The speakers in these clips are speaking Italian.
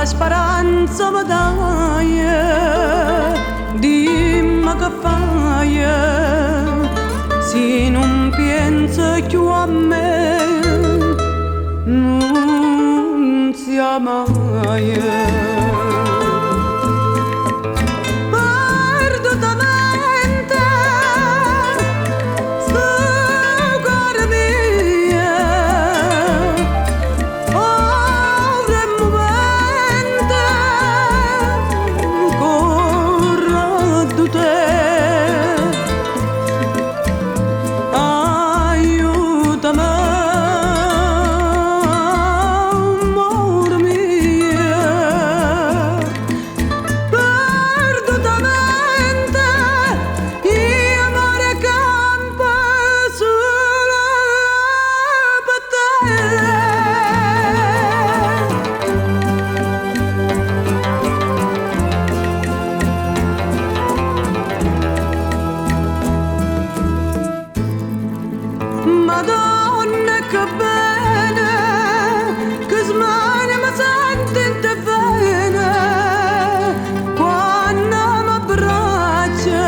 la speranza mi dai, dimmi che fai, se non pensi più a me, non sia mai. Madonna che bene, che smane mi sente bene, quando mi abbraccia,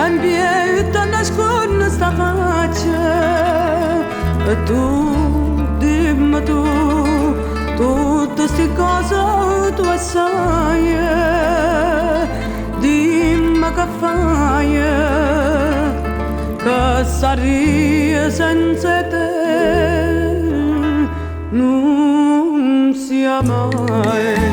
in piedi nasconde sta faccia, e tu, dimmi tu, tutte ste cose tu sai, dimmi che fai, che sarei senza te non sia mai.